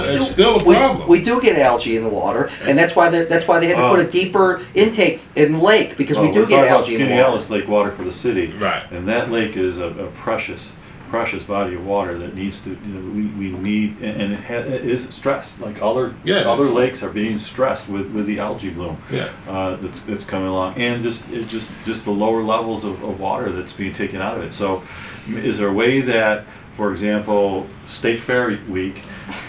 It's still a problem. We do get algae in the water, and that's why they had to put a deeper intake in the lake, because we do get algae in the water. Skinny Lake water for the city, Right. And that lake is a precious body of water that needs to, we need, and it is stressed, like other lakes are being stressed with the algae bloom that's coming along, and just the lower levels of water that's being taken out of it. So is there a way that, for example, State Fair week,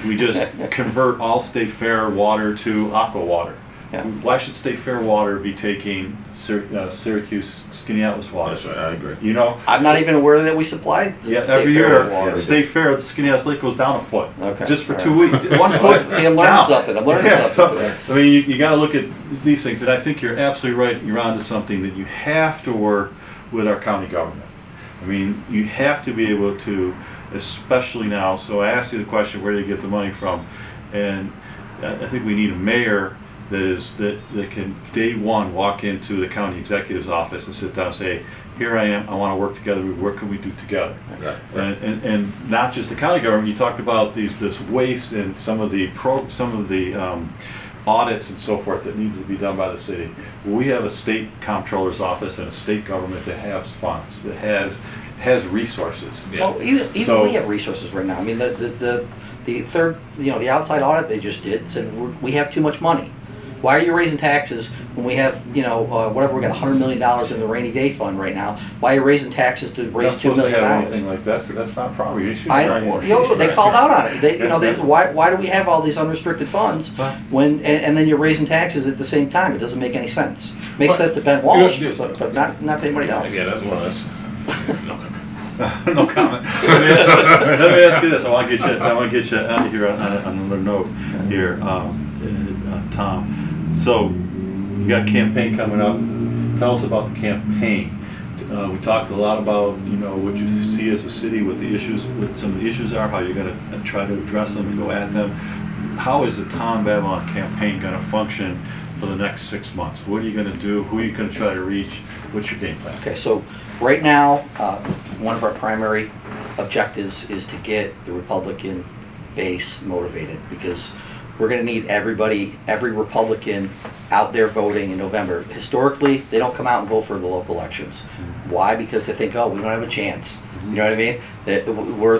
we just convert all State Fair water to aqua water? Yeah. Why should State Fair water be taking Syracuse Skinny Atlas water? That's right, I agree. I'm not even aware that we supply the State every Fair year, water. State Fair, the Skinny Atlas Lake goes down a foot, just for 2 weeks. 1 foot. See, I'm learning something. I'm learning something today. I mean, you got to look at these things, and I think you're absolutely right. You're onto something that you have to work with our county government. I mean, you have to be able to, especially now. So I asked you the question, where do you get the money from? And I think we need a mayor that can day one walk into the county executive's office and sit down and say, here I am, I want to work together, what can we do together? Right. And not just the county government. You talked about this waste and some of the audits and so forth that need to be done by the city. We have a state comptroller's office and a state government that has funds, that has resources. Yeah. Well, even we have resources right now. I mean, the third, the outside audit they just did said we have too much money. Why are you raising taxes when we have, whatever, we got $100 million in the rainy day fund right now? Why are you raising taxes to raise $2 million? Anything like that, so that's not a problem. You should they called out on it. Why do we have all these unrestricted funds when and then you're raising taxes at the same time? It doesn't make any sense. Makes sense to Ben Walsh, but not to anybody else. Yeah, that's one of us. No comment. Let me ask you this. I want to get you out of here on another note here, Tom. So you got a campaign coming up. Tell us about the campaign. We talked a lot about what you see as a city, what some of the issues are, how you're going to try to address them and go at them. How is the Tom Babilon campaign going to function for the next 6 months? What are you going to do? Who are you going to try to reach? What's your game plan? Okay, so right now, one of our primary objectives is to get the Republican base motivated, because we're going to need every Republican out there voting in November. Historically, they don't come out and vote for the local elections. Mm-hmm. Why? Because they think, we don't have a chance. Mm-hmm. You know what I mean? That we're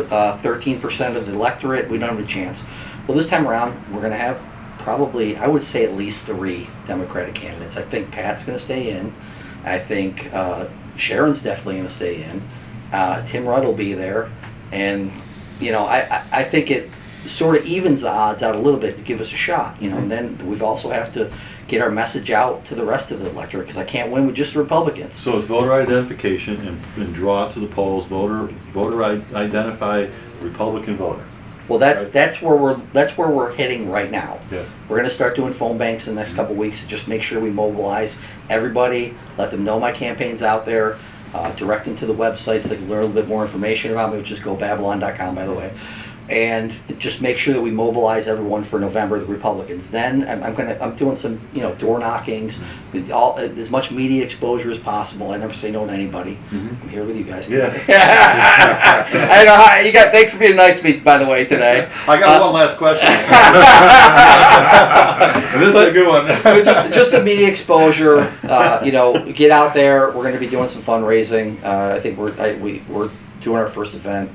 13% of the electorate. We don't have a chance. Well, this time around, we're going to have probably, I would say, at least 3 Democratic candidates. I think Pat's going to stay in. I think Sharon's definitely going to stay in. Tim Rudd will be there, and I think it sort of evens the odds out a little bit to give us a shot, and then we also have to get our message out to the rest of the electorate, because I can't win with just the Republicans. So it's voter identification and draw to the polls, voter identify Republican voter. Well, that's where we're heading right now. Yeah. We're going to start doing phone banks in the next couple of weeks to just make sure we mobilize everybody, let them know my campaign's out there, direct them to the website so they can learn a little bit more information about me, which is gobabilon.com, by the way. And just make sure that we mobilize everyone for November, the Republicans. Then I'm doing some door knockings, with as much media exposure as possible. I never say no to anybody. Mm-hmm. I'm here with you guys today. Yeah. I know how you got. Thanks for being nice to me, by the way, today. I got one last question. This is a good one. just the media exposure. Get out there. We're going to be doing some fundraising. I think we're doing our first event.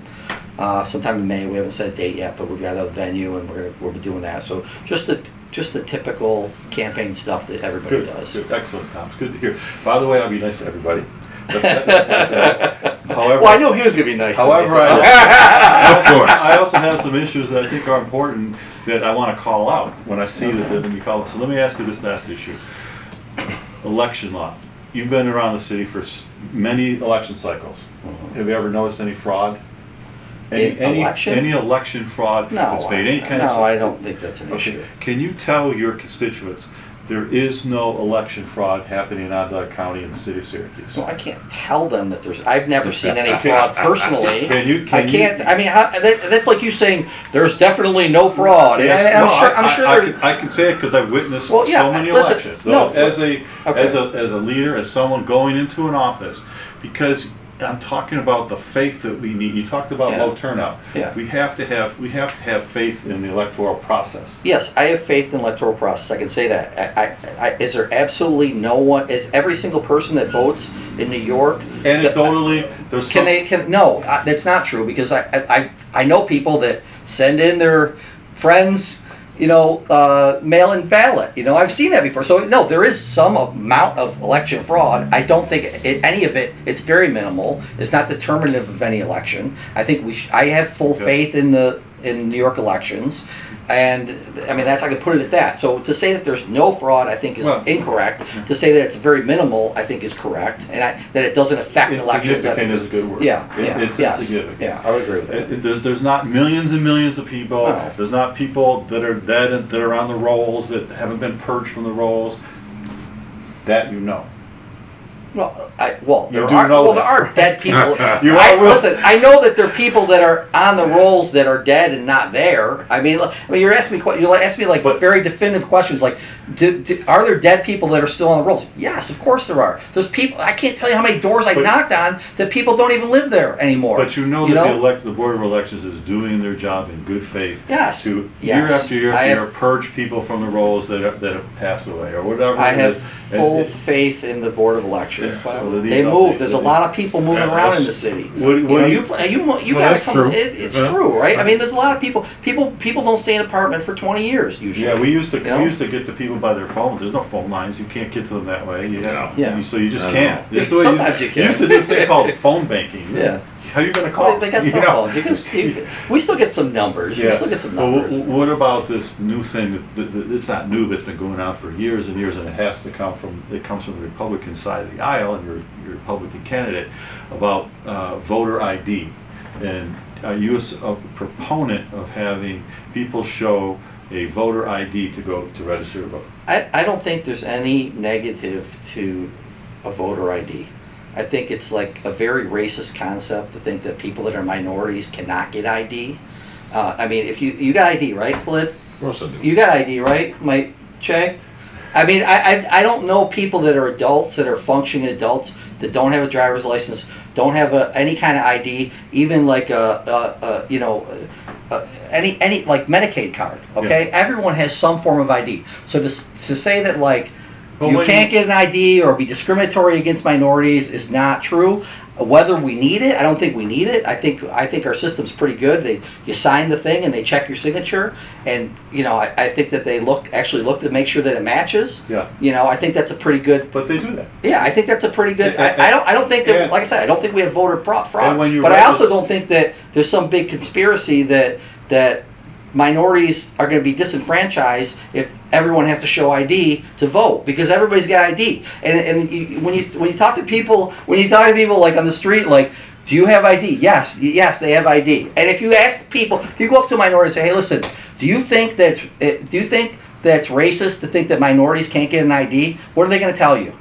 Sometime in May. We haven't set a date yet, but we've got a venue and we'll be doing that. So just the typical campaign stuff that everybody does. Good. Excellent, Tom. It's good to hear. By the way, I'll be nice to everybody. However, I know he was going to be nice. However, I also have some issues that I think are important that I want to call out when I see that when you call it. So let me ask you this last issue: election law. You've been around the city for many election cycles. Mm-hmm. Have you ever noticed any fraud? Any election fraud that's made? Any kind of I don't think that's an issue. Can you tell your constituents there is no election fraud happening in Onondaga County in the city of Syracuse. Well, I can't tell them that there's. I've never seen any fraud personally. Can you? I can't. I mean, that's like you saying there's definitely no fraud. And I can say it because I've witnessed Well, yeah, so many listen, elections. no, as okay. a leader, as someone going into an office, because I'm talking about the faith that we need. You talked about low turnout. Yeah. We have to have faith in the electoral process. Yes, I have faith in the electoral process. I can say that. Is there absolutely no one? Is every single person that votes in New York? Anecdotally, there's some. No, that's not true because I know people that send in their friends, mail-in ballot. I've seen that before. So no, there is some amount of election fraud. I don't think any of it. It's very minimal. It's not determinative of any election. I think I have full faith in New York elections, and I mean I could put it at that. So to say that there's no fraud, I think is incorrect. To say that it's very minimal, I think is correct, and that it doesn't affect elections. Significant is a good word. It's significant. Yeah, I would agree with that. There's not millions and millions of people. No. There's not people that are dead that are on the rolls that haven't been purged from the rolls. That Well, there do are know that. there are dead people. Listen, I know that there are people that are on the rolls that are dead and not there. I mean, you're asking me like very definitive questions like, are there dead people that are still on the rolls? Yes, of course there are. There's people. I can't tell you how many doors I knocked on that people don't even live there anymore. But that the Board of Elections is doing their job in good faith. Yes. To year after year after year purge people from the rolls that have passed away or whatever. I have full faith in the Board of Elections. So they move. There's a lot of people moving around in the city. You gotta come. True. It's true, right? I mean, there's a lot of people. People don't stay in an apartment for 20 years usually. Yeah, we used to get to people by their phones. There's no phone lines. You can't get to them that way. So you just can't. Sometimes you can. You used to do a thing called phone banking. Yeah. How are you going to call? Well, they got cell phones. We still get some numbers. Yeah. We still get some numbers. Well, what about this new thing that it's not new, but it's been going on for years and years, and it comes from the Republican side of the aisle and your Republican candidate about voter ID. And are you a proponent of having people show a voter ID to go to register to vote? I don't think there's any negative to a voter ID. I think it's like a very racist concept to think that people that are minorities cannot get ID. I mean, if you got ID, right, Khalid? Of course I do. You got ID, right, Mike Che? I mean, I don't know people that are adults, that are functioning adults, that don't have a driver's license, don't have any kind of ID, even like any like Medicaid card. Okay, everyone has some form of ID. So to say that like you can't get an ID or be discriminatory against minorities is not true. Whether we need it, I don't think we need it. I think our system's pretty good. You sign the thing and they check your signature, and I think that they look to make sure that it matches. Yeah. I think that's a pretty good. But they do that. Yeah, I think that's a pretty good. I don't think that, like I said, I don't think we have voter fraud. But I also don't think that there's some big conspiracy that minorities are going to be disenfranchised if everyone has to show ID to vote, because everybody's got ID. And when you talk to people like on the street, like, do you have ID? Yes, they have ID. And if you ask people, if you go up to a minority and say, hey, listen, do you think that's racist to think that minorities can't get an ID? What are they going to tell you?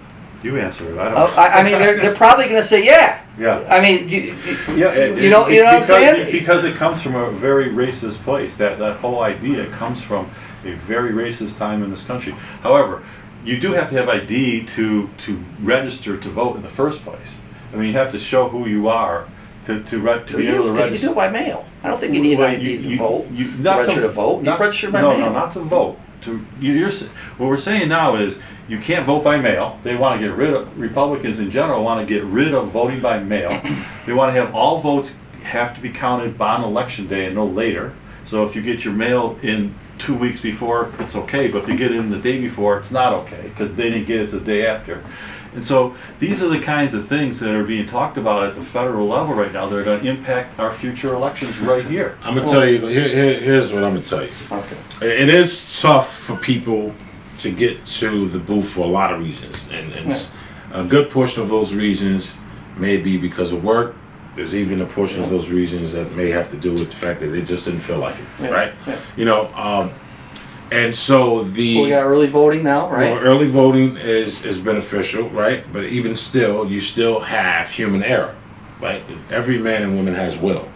You answer it. I don't. I mean, they're probably going to say, yeah. Yeah. I mean, you know what I'm saying? Because it comes from a very racist place. That whole idea comes from a very racist time in this country. However, you do have to have ID to register to vote in the first place. I mean, you have to show who you are to be able to register. You do it by mail. I don't think you need an ID to vote. You register to vote. You register by mail. No, not to vote. What we're saying now is you can't vote by mail. They want to get rid of, Republicans in general want to get rid of voting by mail. They want to have all votes have to be counted on election day and no later. So if you get your mail in 2 weeks before, it's okay, but if you get it in the day before, it's not okay because they didn't get it the day after. And so these are the kinds of things that are being talked about at the federal level right now that are going to impact our future elections right here. I'm going to tell you, here's what I'm going to tell you. Okay. It is tough for people to get to the booth for a lot of reasons. And a good portion of those reasons may be because of work. There's even a portion of those reasons that may have to do with the fact that they just didn't feel like it, right? Yeah. And so We got early voting now, right? well, early voting is beneficial, right? But even still, you still have human error, right? Every man and woman has will.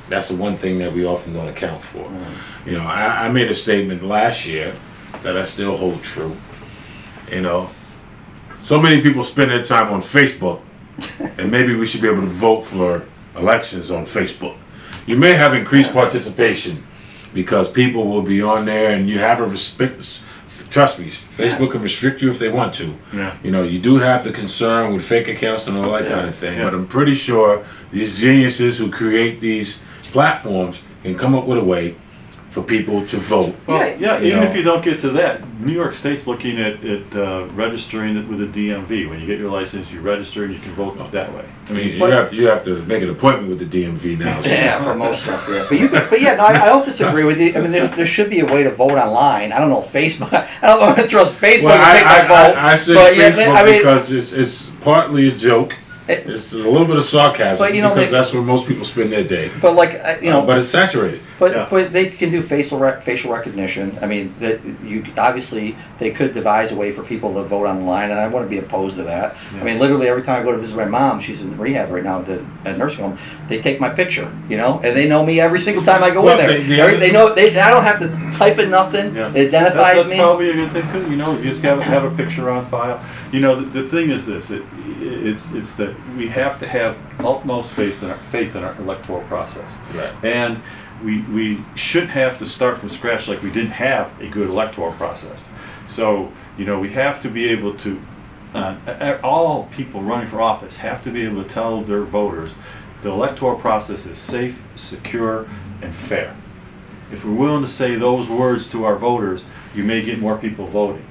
That's the one thing that we often don't account for. You know, I made a statement last year that I still hold true. You know, so many people spend their time on Facebook, and maybe we should be able to vote for elections on Facebook. You may have increased participation because people will be on there, and you have a respect. Trust me, Facebook can restrict you if they want to. Yeah. You know, you do have the concern with fake accounts and all that kind of thing, Yeah. but I'm pretty sure these geniuses who create these platforms can come up with a way for people to vote. Well, yeah, You even know. if you don't get to that, New York State's looking at registering it with a DMV. When you get your license, you register and you can vote that way. I mean, you have to make an appointment with the DMV now. So. Yeah, for most stuff, yeah. But yeah, no, I don't disagree with you. I mean, there should be a way to vote online. I don't know, Facebook. I don't know if I trust Facebook Well, to take my vote. I say but Facebook yeah, I mean, because it's partly a joke. It's a little bit of sarcasm But, you know, because they- that's where most people spend their day. but like you know, But it's saturated. But they can do facial recognition. I mean, that you obviously they could devise a way for people to vote online, and I wouldn't be opposed to that. Yeah. I mean, literally every time I go to visit my mom, she's in rehab right now at nursing home. They take my picture, you know, and they know me every single time I go Well, in there. they- They know I don't have to type in nothing. Yeah. It identifies that's me. probably a good thing too. You know, you just have a picture on file. You know, the thing is this: it's that we have to have utmost faith in our electoral process, Right. and we shouldn't have to start from scratch like we didn't have a good electoral process. So you know, we have to be able to. All people running for office have to be able to tell their voters the electoral process is safe, secure, and fair. If we're willing to say those words to our voters, you may get more people voting.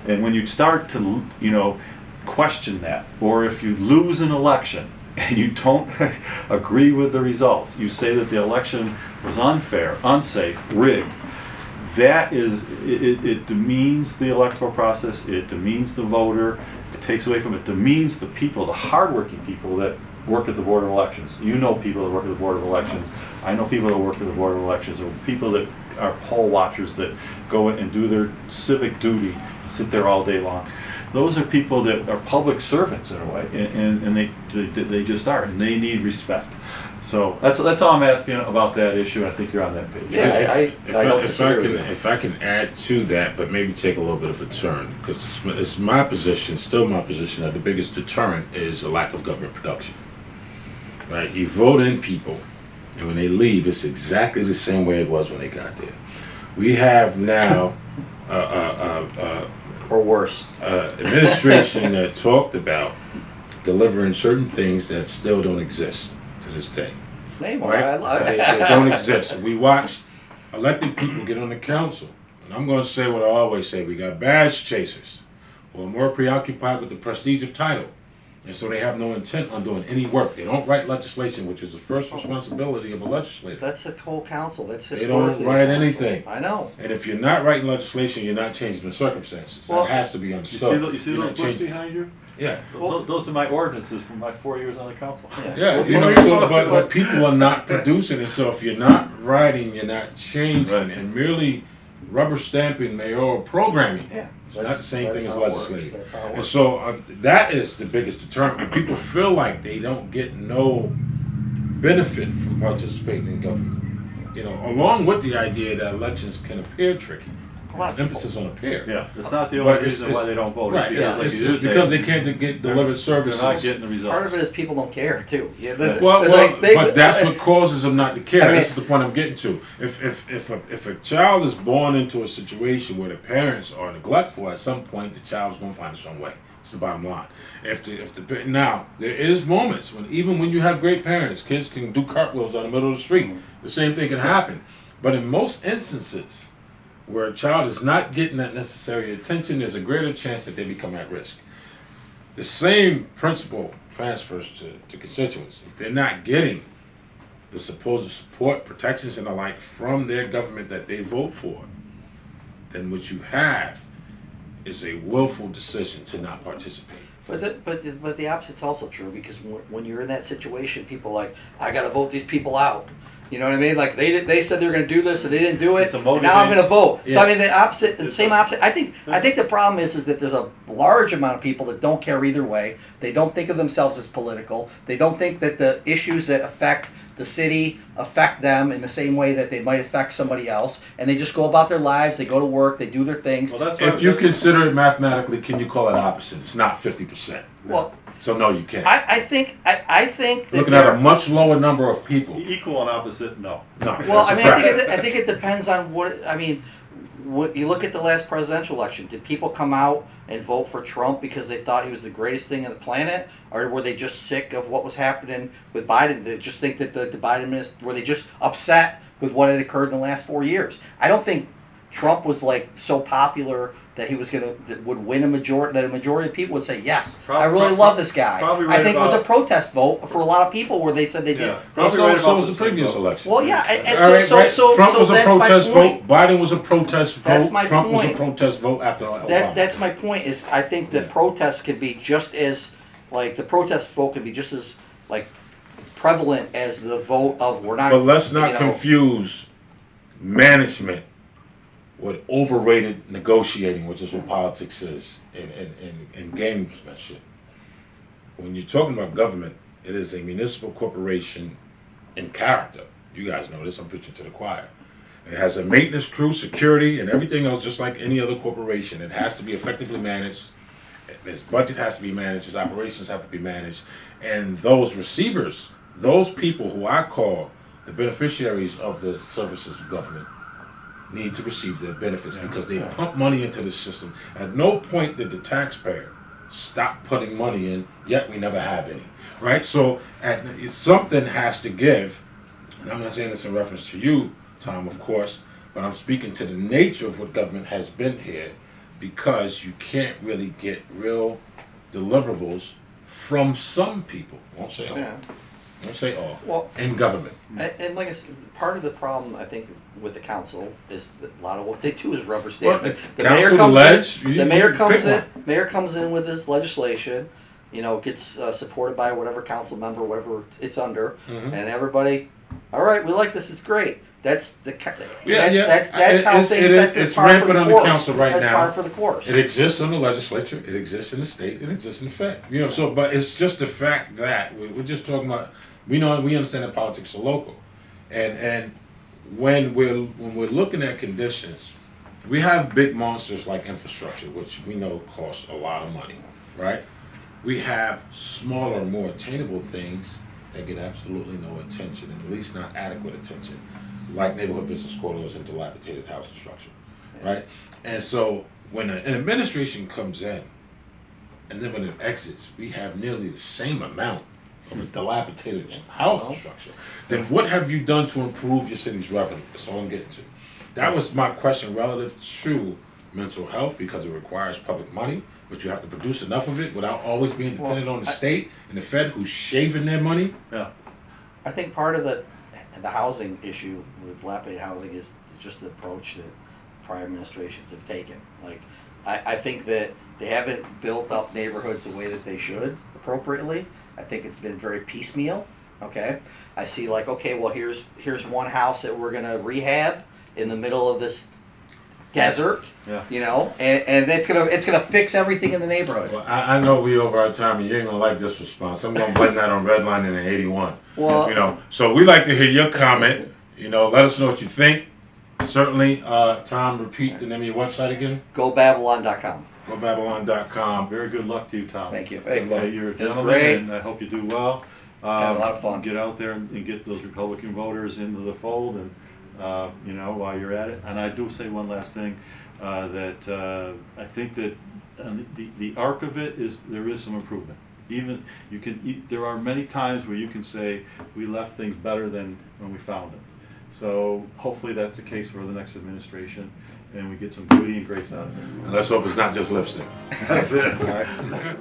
And when you start to, you know, question that, or if you lose an election and you don't agree with the results, you say that the election was unfair, unsafe, rigged, that is, it demeans the electoral process, it demeans the voter, it takes away from it, demeans the people, the hardworking people that work at the Board of Elections. You know people that work at the Board of Elections. I know people that work at the Board of Elections, or people that are poll watchers that go in and do their civic duty, sit there all day long. Those are people that are public servants in a way, and they just are, and they need respect. So that's all I'm asking about that issue. I think you're on that page. Yeah, I don't disagree with you. If I can add to that, but maybe take a little bit of a turn, because it's my position, still my position, that the biggest deterrent is a lack of government production. Right? You vote in people, and when they leave, it's exactly the same way it was when they got there. We have now or worse. Administration that talked about delivering certain things that still don't exist to this day. Name one. Right? They don't exist. We watch elected people get on the council, and I'm going to say what I always say: we got badge chasers who are more preoccupied with the prestige of title, and so they have no intent on doing any work. They don't write legislation, which is the first responsibility of a legislator. That's the whole council. That's They historically don't write the council. anything. I know. And if you're not writing legislation, you're not changing the circumstances. Well, that has to be You understood. see You're those not books changing- behind you? Yeah. Those are my ordinances from my 4 years on the council. Yeah, you know, so, but people are not producing it. So if you're not writing, you're not changing, Right. and merely rubber stamping mayoral programming. Yeah, It's not the same that's thing as how it works. legislating. That's how it And works. so that is the biggest deterrent. When people feel like they don't get no benefit from participating in government. You know, along with the idea that elections can appear tricky. A lot of people. Emphasis on appear. Yeah, it's not the But only it's- reason why they don't vote. Right, It's because, like it's you just because said, they can't get delivered services. They're not getting the results. Part of it is people don't care too. Yeah, Well, it's like they- but that's what causes them not to care. I mean- This is the point I'm getting to. If a child is born into a situation where the parents are neglectful, at some point the child's going to find its own way. It's the bottom line. Now there is moments when even when you have great parents, kids can do cartwheels on the middle of the street. The same thing can happen. But in most instances where a child is not getting that necessary attention, there's a greater chance that they become at risk. The same principle transfers to constituents. If they're not getting the supposed support, protections, and the like from their government that they vote for, then what you have is a willful decision to not participate. But the opposite's also true, because when you're in that situation, people are like, I got to vote these people out. You know what I mean? Like they said they were going to do this and they didn't do it. It's a And now I'm motivating- going to vote. So Yeah. I mean, the same opposite. I think the problem is that there's a large amount of people that don't care either way. They don't think of themselves as political. They don't think that the issues that affect the city affect them in the same way that they might affect somebody else, and they just go about their lives. They go to work. They do their things. Well, that's If you consider it mathematically, can you call it opposite? It's not 50%. Well, So no, you can't. I think that Looking at a much lower number of people. Equal and opposite, no. No. Well, that's I a mean, fact. I think it depends on what. I mean, what you look at the last presidential election. Did people come out and vote for Trump because they thought he was the greatest thing on the planet, or were they just sick of what was happening with Biden? Did they just think that the Biden administration, were they just upset with what had occurred in the last 4 years? I don't think Trump was like so popular that he was would win a majority, that a majority of people would say yes. I really love this guy. probably right I think it was a about- protest vote for a lot of people where they said they did. Yeah. they Probably saw- right So about was the the previous same vote. election. Well, yeah, and All right, right. Trump was a that's my protest point. vote. Biden was a protest vote. That's my Trump was a point. protest vote after Obama. That's my point. Is I think that Yeah. protests can be just as like the protest vote can be just as like prevalent as the vote of we're not. But let's not you know, confuse management with overrated negotiating, which is what politics is, in gamesmanship. When you're talking about government, it is a municipal corporation in character. You guys know this, I'm preaching to the choir. It has a maintenance crew, security, and everything else just like any other corporation. It has to be effectively managed. Its budget has to be managed. Its operations have to be managed. And those receivers, those people who I call the beneficiaries of the services of government, need to receive their benefits because they pump money into the system. At no point did the taxpayer stop putting money in, yet we never have any, right? So something has to give, and I'm not saying this in reference to you, Tom, of course, but I'm speaking to the nature of what government has been here, because you can't really get real deliverables from some people. Won't say all. Yeah. Won't say all. Well, in government. and like I said, part of the problem I think with the council is that a lot of what they do is rubber stamping. Well, The council, mayor comes ledge, in. you The mayor pick comes in. one. Mayor comes in with his legislation. You know, gets supported by whatever council member, whatever it's under, Mhm. and everybody. All right, we like this. It's great. That's the. Yeah, yeah. That's how It's- things. it is- That's it's par for rampant the on the course. council right That's now. par for the course. It exists in the legislature. It exists in the state. It exists in the Fed. You know, so but it's just the fact that we're just talking about. We understand that politics are local, and when we're looking at conditions, we have big monsters like infrastructure, which we know costs a lot of money, right? We have smaller, more attainable things that get absolutely no attention, at least not adequate attention, like neighborhood business corridors and dilapidated housing structure, right? And so when an administration comes in, and then when it exits, we have nearly the same amount of a dilapidated housing structure. Then what have you done to improve your city's revenue? That's all I'm getting to. That was my question relative to mental health, because it requires public money, but you have to produce enough of it without always being dependent on the state and the Fed, who's shaving their money. Yeah. I think part of the housing issue with dilapidated housing is just the approach that prior administrations have taken. Like, I think that they haven't built up neighborhoods the way that they should appropriately. I think it's been very piecemeal. Okay, I see like, okay, well here's one house that we're gonna rehab in the middle of this desert. Yeah. You know, and it's gonna fix everything in the neighborhood. Well, I know we over our time, and you ain't gonna like this response. I'm gonna blame that on redlining in '81. Well, You know, so we like to hear your comment. You know, let us know what you think. Certainly, Tom, repeat the name of your website again. GoBabylon.com. GoBabylon.com. Very good luck to you, Tom. Thank you. Hey, Okay, you're a it was gentleman, great. and I hope you do well. Had a lot of fun. Get out there and get those Republican voters into the fold, and you know, while you're at it. And I do say one last thing, that I think that the arc of it is there is some improvement. Even there are many times where you can say we left things better than when we found them. So hopefully that's the case for the next administration, and we get some beauty and grace out of it. And let's hope it's not just lipstick. That's it. All right.